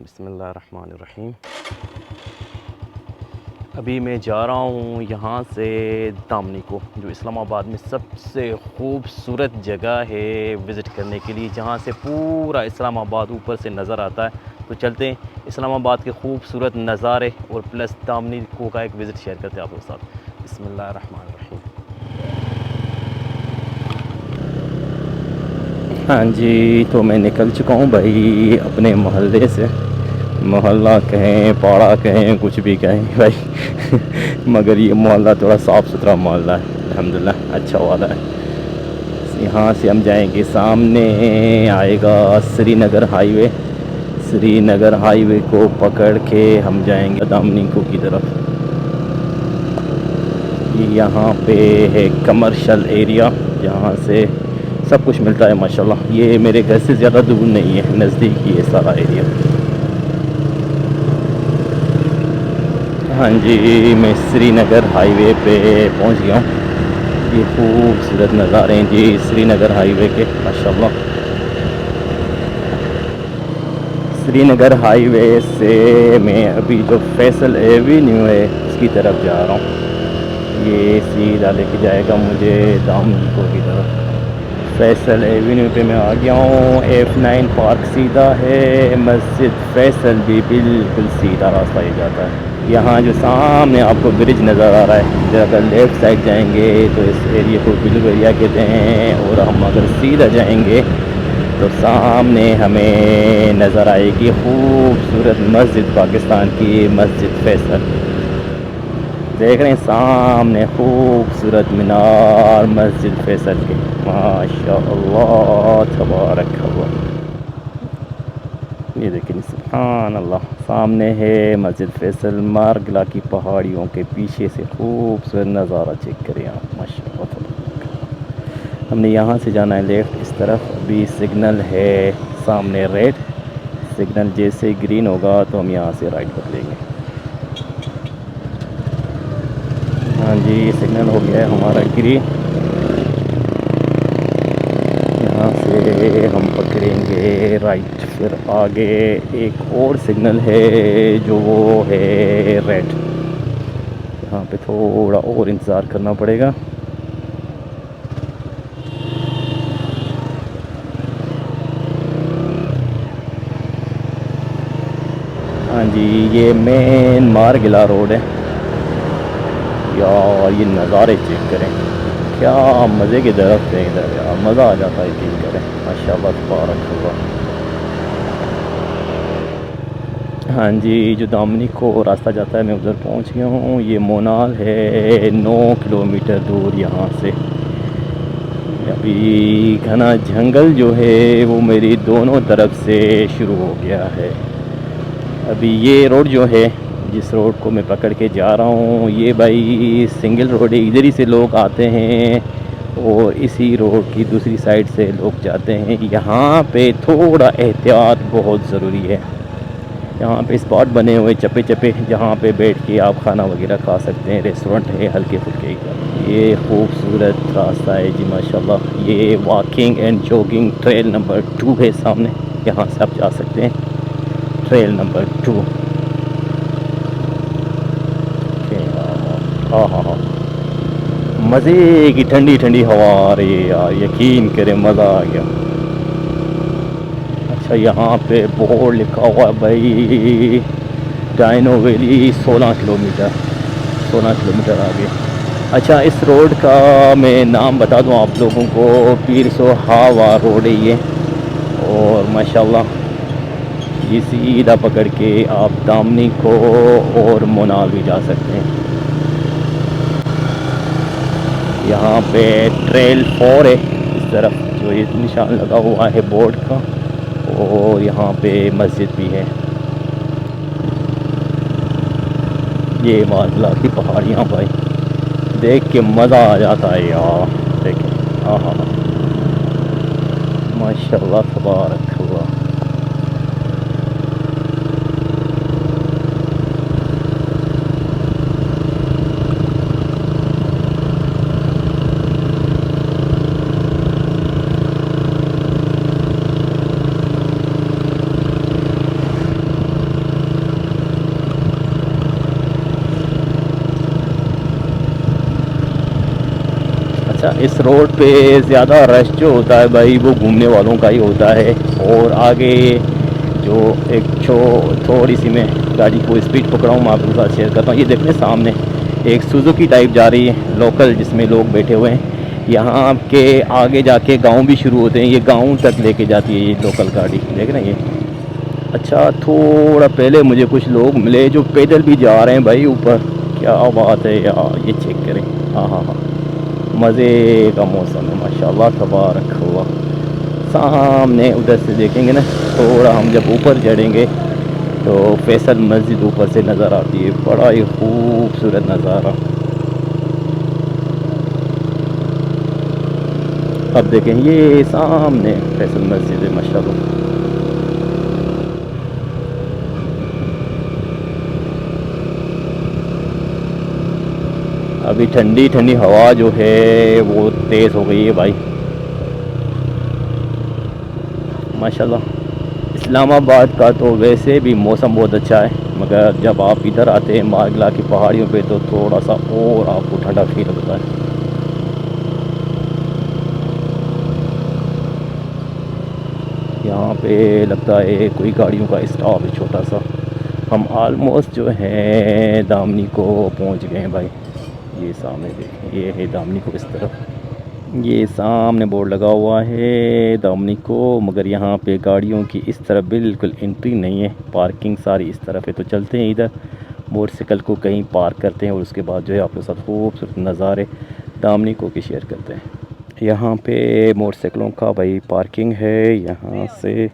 बिस्मिल्लाहिर्रहमानिर्रहीम। अभी मैं जा रहा हूँ यहाँ से दामनी को, जो इस्लामाबाद में सबसे खूबसूरत जगह है विज़िट करने के लिए, जहाँ से पूरा इस्लामाबाद ऊपर से नज़र आता है। तो चलते हैं इस्लामाबाद के खूबसूरत नज़ारे और प्लस दामनी को का एक विज़िट शेयर करते हैं आप लोगों के साथ। बिस्मिल्लाहिर्रहमानिर्रहीम। हाँ जी, तो मैं निकल चुका हूँ भाई अपने मोहल्ले से। मोहल्ला कहें, पाड़ा कहें, कुछ भी कहें भाई मगर ये मोहल्ला थोड़ा साफ़ सुथरा मोहल्ला है, अल्हम्दुलिल्लाह अच्छा वाला है। यहाँ से हम जाएंगे, सामने आएगा श्रीनगर हाईवे। श्रीनगर हाईवे को पकड़ के हम जाएंगे दामनिको की तरफ। ये यहाँ पे है कमर्शियल एरिया, जहाँ से सब कुछ मिलता है माशाल्लाह। ये मेरे घर से ज़्यादा दूर नहीं है, नज़दीक ही है सारा एरिया। हाँ जी, मैं श्रीनगर हाईवे पे पहुंच गया हूँ। ये खूबसूरत नज़ारे हैं जी श्रीनगर हाईवे के माशाल्लाह। श्रीनगर हाईवे से मैं अभी जो फैसल एवेन्यू है उसकी तरफ जा रहा हूँ। ये सीधा लेके जाएगा मुझे दामनिको की तरफ। फैसल एवेन्यू पे मैं आ गया हूँ। F9 पार्क सीधा है, मस्जिद फैसल भी बिल्कुल सीधा रास्ता ही जाता है। यहाँ जो सामने आपको ब्रिज नज़र आ रहा है, जब अगर लेफ़्ट साइड जाएंगे तो इस एरिया को ब्लू एरिया कहते हैं, और हम अगर सीधा जाएंगे तो सामने हमें नज़र आएगी खूबसूरत मस्जिद, पाकिस्तान की मस्जिद फैसल। देख रहे हैं सामने खूबसूरत मीनार मस्जिद फैसल के, माशाअल्लाह तबारक अल्लाह। ये देखिए सुभान अल्लाह, सामने है मस्जिद फैसल। मारगला की पहाड़ियों के पीछे से खूबसूरत नज़ारा चेक करें आप, माशाअल्लाह। हमने यहाँ से जाना है लेफ़्ट इस तरफ। अभी सिग्नल है सामने रेड, सिग्नल जैसे ग्रीन होगा तो हम यहाँ से राइट पकड़ेंगे। हाँ जी, ये सिग्नल हो गया है हमारा ग्रीन। यहाँ से हम पकड़ेंगे राइट, फिर आगे एक और सिग्नल है जो वो है रेड। यहाँ पे थोड़ा और इंतज़ार करना पड़ेगा। हाँ जी, ये मेन मारगिला रोड है यार। ये नज़ारे चेक करें, क्या मज़े के दरख्त हैं इधर यार, मज़ा आ जाता है चेक करें माशाअल्लाह तबारक अल्लाह। हाँ जी, जो दामनिको रास्ता जाता है मैं उधर पहुंच गया हूँ। ये मोनाल है 9 किलोमीटर दूर यहाँ से। अभी घना जंगल जो है वो मेरी दोनों तरफ से शुरू हो गया है। अभी ये रोड जो है, जिस रोड को मैं पकड़ के जा रहा हूँ, ये भाई सिंगल रोड है। इधर ही से लोग आते हैं और इसी रोड की दूसरी साइड से लोग जाते हैं। यहाँ पे थोड़ा एहतियात बहुत ज़रूरी है। यहाँ पे स्पॉट बने हुए चप्पे चप्पे, जहाँ पे बैठ के आप खाना वगैरह खा सकते हैं। रेस्टोरेंट है हल्के फुल्के का। ये खूबसूरत रास्ता है जी माशाल्लाह। ये walking and jogging trail number 2 है सामने, यहाँ से आप जा सकते हैं। Trail number 2। हाँ हाँ हाँ, मज़े की ठंडी ठंडी हवा आ रही है यार, यकीन करें मज़ा आ गया। अच्छा, यहाँ पे बोर्ड लिखा हुआ है भाई, डाइनो वैली 16 किलोमीटर, 16 किलोमीटर आगे। अच्छा, इस रोड का मैं नाम बता दूं आप लोगों को, पीरसो हावा रोड है ये। और माशाल्लाह ये सीधा पकड़ के आप दामनिको और मोनाल भी जा सकते हैं। यहाँ पे ट्रेल 4 है इस तरफ, जो ये निशान लगा हुआ है बोर्ड का, और यहाँ पे मस्जिद भी है। ये मारगला की पहाड़ियाँ भाई, देख के मज़ा आ जाता है यार। देखें, हाँ हाँ माशाल्लाह तबारक अल्लाह। अच्छा, इस रोड पे ज़्यादा रश जो होता है भाई वो घूमने वालों का ही होता है। और आगे जो एक थोड़ी सी मैं गाड़ी को स्पीड पकड़ा हूँ, मैं आपके साथ शेयर करता हूँ। ये देखने सामने एक सुजुकी टाइप जा रही है लोकल, जिसमें लोग बैठे हुए हैं। यहाँ के आगे जाके गांव भी शुरू होते हैं, ये गांव तक लेके जाती है ये लोकल गाड़ी, देख रहे हैं ये। अच्छा, थोड़ा पहले मुझे कुछ लोग मिले जो पैदल भी जा रहे हैं भाई ऊपर। क्या बात है यार, ये चेक करें। हाँ हाँ हाँ, मज़े का मौसम है माशाल्लाह तबारक अल्लाह। सामने उधर से देखेंगे ना, थोड़ा हम जब ऊपर चढ़ेंगे तो फैसल मस्जिद ऊपर से नज़र आती है, बड़ा ही खूबसूरत नज़ारा। अब देखें ये सामने फैसल मस्जिद है माशाल्लाह। अभी ठंडी ठंडी हवा जो है वो तेज़ हो गई है भाई माशाल्लाह। इस्लामाबाद का तो वैसे भी मौसम बहुत अच्छा है, मगर जब आप इधर आते हैं मारगला की पहाड़ियों पे तो थोड़ा सा और आपको ठंडा फील होता है। यहाँ पे लगता है कोई गाड़ियों का स्टॉप है छोटा सा। हम आलमोस्ट जो है दामनी को पहुँच गए हैं भाई। ये सामने देखें, ये है दामनी को इस तरफ। ये सामने बोर्ड लगा हुआ है दामनी को, मगर यहाँ पे गाड़ियों की इस तरफ बिल्कुल एंट्री नहीं है, पार्किंग सारी इस तरफ है। तो चलते हैं इधर, मोटरसाइकिल को कहीं पार्क करते हैं और उसके बाद जो है आपके साथ खूबसूरत नज़ारे दामनी को की शेयर करते हैं। यहाँ पे मोटरसाइकिलों का भाई पार्किंग है। यहाँ से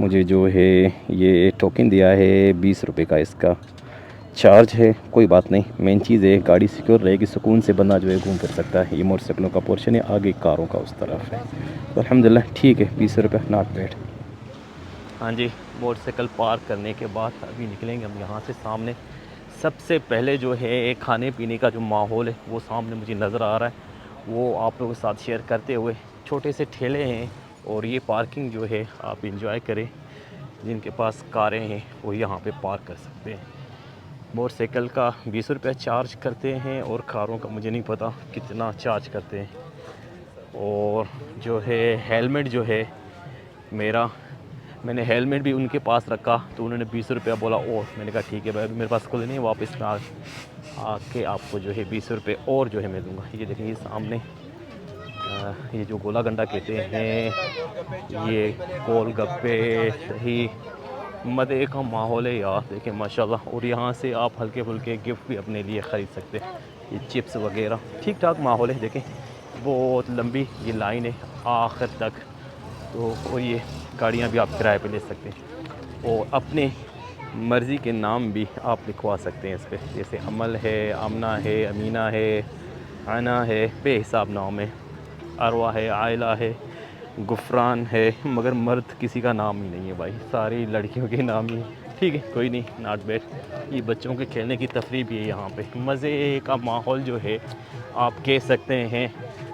मुझे जो है ये टोकन दिया है 20 रुपये का, इसका चार्ज है। कोई बात नहीं, मेन चीज़ है गाड़ी सिक्योर रहेगी, सुकून से बंदा जो है घूम फिर सकता है। ये मोटरसाइकिलों का पोर्शन है, आगे कारों का उस तरफ है। तो अल्हम्दुलिल्लाह ठीक है, 20 रुपये नॉट बैड। हाँ जी, मोटरसाइकिल पार्क करने के बाद अभी निकलेंगे हम यहाँ से। सामने सबसे पहले जो है खाने पीने का जो माहौल है वो सामने मुझे नज़र आ रहा है, वो आप लोगों के साथ शेयर करते हुए। छोटे से ठेले हैं और ये पार्किंग जो है आप इंजॉय करें। जिनके पास कारें हैं वो यहाँ पे पार्क कर सकते हैं। मोटरसाइकिल का 20 रुपये चार्ज करते हैं और कारों का मुझे नहीं पता कितना चार्ज करते हैं। और जो है हेलमेट जो है मेरा, मैंने हेलमेट भी उनके पास रखा तो उन्होंने 20 रुपया बोला। और मैंने कहा ठीक है भाई, अभी मेरे पास खुद नहीं, वापस में आके आपको जो है 20 रुपये और जो है मैं दूँगा। ये देखिए सामने ये जो गोला गंडा कहते हैं, ये गोल गप्पे, दही, मज़े का माहौल है यार, देखें माशाल्लाह। और यहाँ से आप हल्के फुल्के गिफ्ट भी अपने लिए ख़रीद सकते हैं। ये चिप्स वगैरह, ठीक ठाक माहौल है। देखें बहुत लंबी ये लाइन है आखिर तक। तो और ये गाड़ियाँ भी आप किराए पे ले सकते हैं और अपने मर्ज़ी के नाम भी आप लिखवा सकते हैं इस पर। जैसे अमल है, आमना है, अमीना है, आना है, बेहिसाब नाम है, अरवा है, आयला है, गुफरान है। मगर मर्द किसी का नाम ही नहीं है भाई, सारी लड़कियों के नाम ही। ठीक है कोई नहीं, नॉट बैड। ये बच्चों के खेलने की तफरी भी है यहाँ पे, मज़े का माहौल जो है आप कह सकते हैं।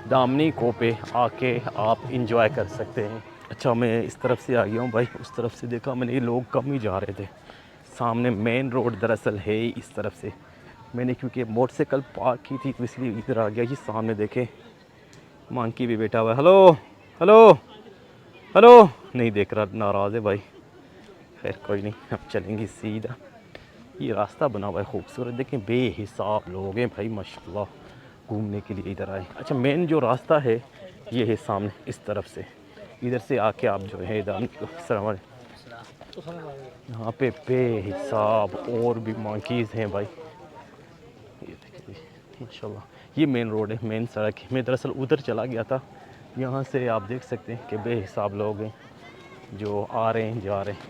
दामनी को पे आके आप इंजॉय कर सकते हैं। अच्छा, मैं इस तरफ से आ गया हूँ भाई, उस तरफ से देखा मैंने ये लोग कम ही जा रहे थे। सामने मेन रोड दरअसल है इस तरफ से, मैंने क्योंकि मोटरसाइकिल पार्क की थी तो इसलिए इधर आ गया। ये सामने देखें मंकी भी बैठा हुआ है। हेलो हेलो हेलो, नहीं देख रहा, नाराज़ है भाई। खैर कोई नहीं, अब चलेंगे सीधा। ये रास्ता बना हुआ है खूबसूरत, देखें बेहिसाब लोग हैं भाई माशाल्लाह, घूमने के लिए इधर आए। अच्छा, मेन जो रास्ता है ये है सामने इस तरफ से, इधर से आके आप जो है यहाँ पे बेहिसाब और भी मंकीज़ हैं भाई। ये देखिए माशाल्लाह, ये मेन रोड है, मेन सड़क है। मैं दरअसल उधर चला गया था। यहाँ से आप देख सकते हैं कि बेहिसाब लोग हैं जो आ रहे हैं जा रहे हैं।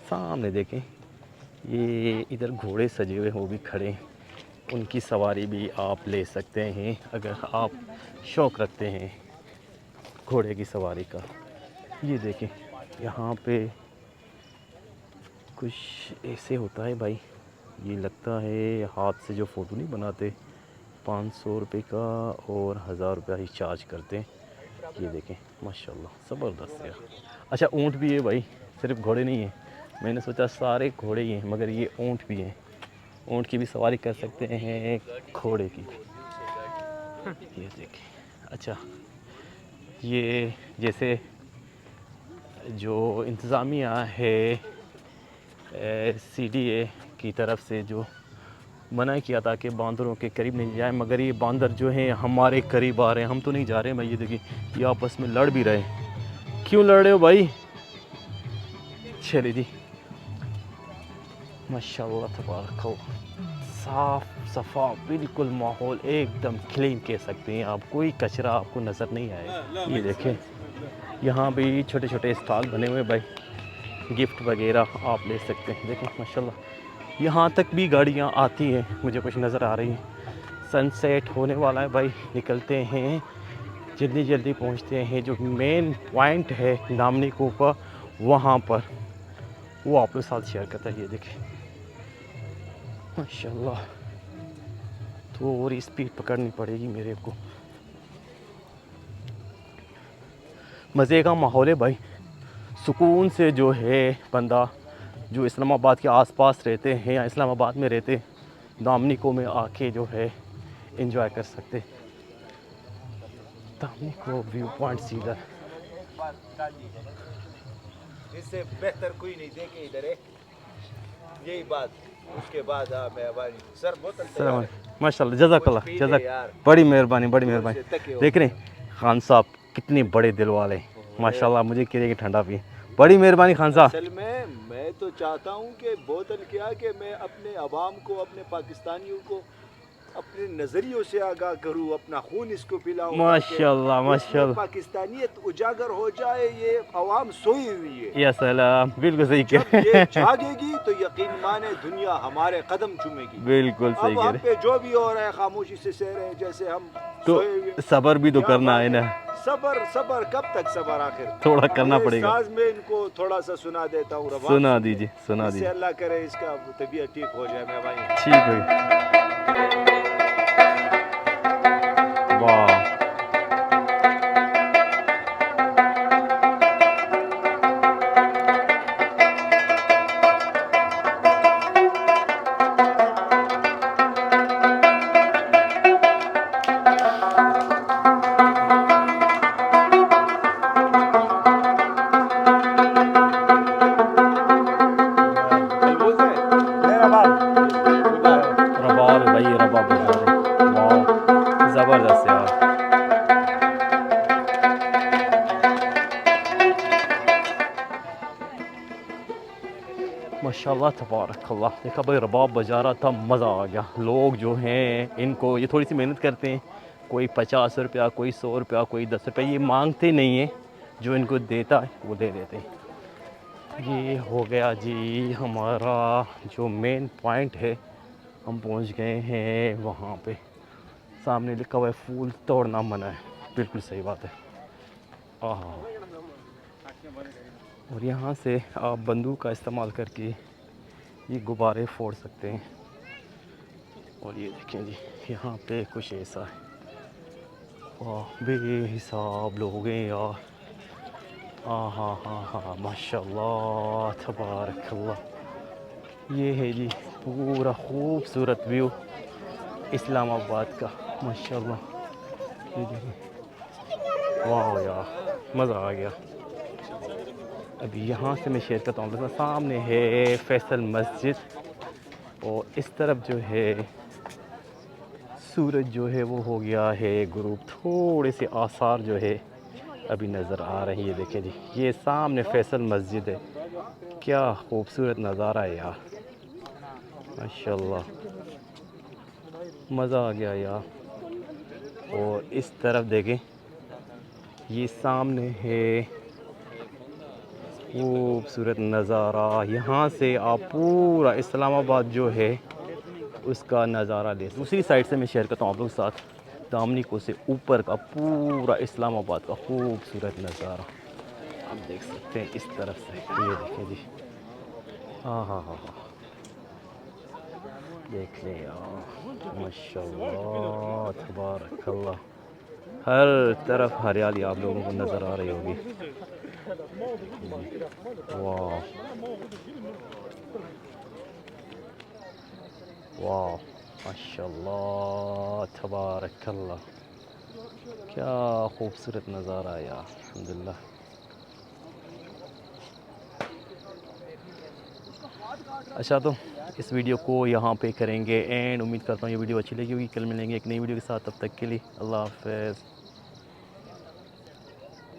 सामने देखें ये इधर घोड़े सजे हुए वो भी खड़े हैं, उनकी सवारी भी आप ले सकते हैं अगर आप शौक़ रखते हैं घोड़े की सवारी का। ये देखें यहाँ पे कुछ ऐसे होता है भाई, ये लगता है हाथ से जो फ़ोटो नहीं बनाते, 500 रुपये का और 1000 रुपया ही चार्ज करते हैं। ये देखें माशाल्लाह ज़बरदस्त यार। अच्छा, ऊँट भी है भाई, सिर्फ घोड़े नहीं हैं। मैंने सोचा सारे घोड़े ही हैं, मगर ये ऊँट भी हैं। ऊँट की भी सवारी कर सकते हैं, घोड़े की भी। ये देखिए, अच्छा ये जैसे जो इंतज़ामिया है CDA की तरफ से जो मना किया था कि बांदरों के करीब नहीं जाए, मगर ये बांदर जो हैं हमारे करीब आ रहे हैं। हम तो नहीं जा रहे हैं भाई, ये देखिए ये आपस में लड़ भी रहे हैं। क्यों लड़ रहे हो भाई? चलिए जी, माशाल्लाह तबारकल्लाह, साफ़ सफ़ा बिल्कुल माहौल एकदम क्लीन कह सकते हैं आप, कोई कचरा आपको नज़र नहीं आएगा। ये देखें यहाँ भी छोटे छोटे स्टॉल बने हुए भाई, गिफ्ट वगैरह आप ले सकते हैं। देखें माशाल्लाह यहाँ तक भी गाड़ियाँ आती हैं, मुझे कुछ नज़र आ रही हैं। सनसेट होने वाला है भाई, निकलते हैं, जल्दी जल्दी पहुँचते हैं। जो मेन पॉइंट है दामनिको का, वहाँ पर वो आपके साथ शेयर करता है। ये देखें माशाल्लाह, थोड़ी स्पीड पकड़नी पड़ेगी मेरे को। मज़े का माहौल है भाई, सुकून से जो है बंदा जो इस्लामाबाद के आसपास रहते हैं या इस्लामाबाद में रहते हैं, दामनिको में आके जो है एंजॉय कर सकते। दामनिको व्यू पॉइंट सीधा, इससे बेहतर कोई नहीं देखे इधर है, यही बात। उसके बाद मैं सर बोतल तैयार है। माशाल्लाह, जज़ाकल्लाह, जज़ाक, बड़ी मेहरबानी, बड़ी मेहरबानी। देख रहे हैं खान साहब कितने बड़े दिल वाले हैं माशाल्लाह, मुझे कह कि ठंडा पिए, बड़ी मेहरबानी खान साहब। असल में मैं तो चाहता हूँ कि बोतल क्या कि मैं अपने अवाम को, अपने पाकिस्तानियों को अपने नज़रियों से आगाह करूँ, अपना खून इसको पिलाऊँ, माशाल्लाह माशाल्लाह, पाकिस्तानियत उजागर हो जाए। ये अवाम सोई हुई है, या सलाम, बिल्कुल सही जब कह ये जागेगी तो यकीन माने दुनिया हमारे कदम चूमेगी। बिल्कुल सही अब कह हम रहे। पे जो भी हो रहा है खामोशी से सह रहे हैं, जैसे हम तो सोए हुए हैं। सबर भी तो क्या करना बात है ना, सबर सबर कब तक सबर आखिर? थोड़ा करना ये पड़ेगा। साज में इनको थोड़ा सा सुना देता हूँ, रबाब सुना सुन ले। दीजिए, सुना इससे दीजिए। अल्लाह करे इसका तबीयत ठीक हो जाए। मैं भाई ठीक है, वाह, रबाब है भाई, रबाब बजा रहे, वाह ज़बरदस्त यार। माशाल्लाह तबारकल्लाह, देखा भाई रबाब बजा रहा था, मज़ा आ गया। लोग जो हैं इनको ये थोड़ी सी मेहनत करते हैं, कोई 50 रुपया, कोई 100 रुपया, कोई 10 रुपया, ये मांगते नहीं हैं, जो इनको देता है वो दे देते हैं। ये हो गया जी हमारा जो मेन पॉइंट है, हम पहुंच गए हैं वहाँ पे। सामने लिखा हुआ है फूल तोड़ना मना है, बिल्कुल सही बात है। आह, और यहाँ से आप बंदूक का इस्तेमाल करके ये गुब्बारे फोड़ सकते हैं। और ये देखें जी, यहाँ पे कुछ ऐसा है, वाह बेहिसाब लोग हैं यार। हाँ हाँ हाँ हाँ, माशाल्लाह तबारकल्लाह। ये है जी पूरा खूबसूरत व्यू इस्लामाबाद का, माशाल्लाह। ये देखिए, वाह यार मज़ा आ गया। अभी यहाँ से मैं शेयर करता हूँ, सामने है फैसल मस्जिद, और इस तरफ जो है सूरज जो है वो हो गया है गुरूब। थोड़े से आसार जो है अभी नज़र आ रही है, देखें जी ये सामने फैसल मस्जिद है, क्या खूबसूरत नज़ारा है यार, माशाल्लाह मज़ा आ गया यार। और इस तरफ देखें, ये सामने है खूबसूरत नज़ारा, यहाँ से आप पूरा इस्लामाबाद जो है उसका नज़ारा ले। दूसरी साइड से मैं शेयर करता हूँ आप लोगों के साथ, दामनिको से ऊपर का पूरा इस्लामाबाद का खूबसूरत नज़ारा आप देख सकते हैं इस तरफ से। ये देखें जी, हाँ हाँ हाँ हाँ, देख लें यार, माशाल्लाह तबारकल्लाह, हर तरफ हरियाली आप लोगों को नज़र आ रही होगी। वाह वाह, माशाल्लाह तबारकल्लाह, क्या खूबसूरत नज़ारा है यार, अल्हम्दुलिल्लाह। अच्छा, तो इस वीडियो को यहाँ पे करेंगे एंड। उम्मीद करता हूँ ये वीडियो अच्छी लगी होगी। कल मिलेंगे एक नई वीडियो के साथ, तब तक के लिए अल्लाह हाफ़िज़।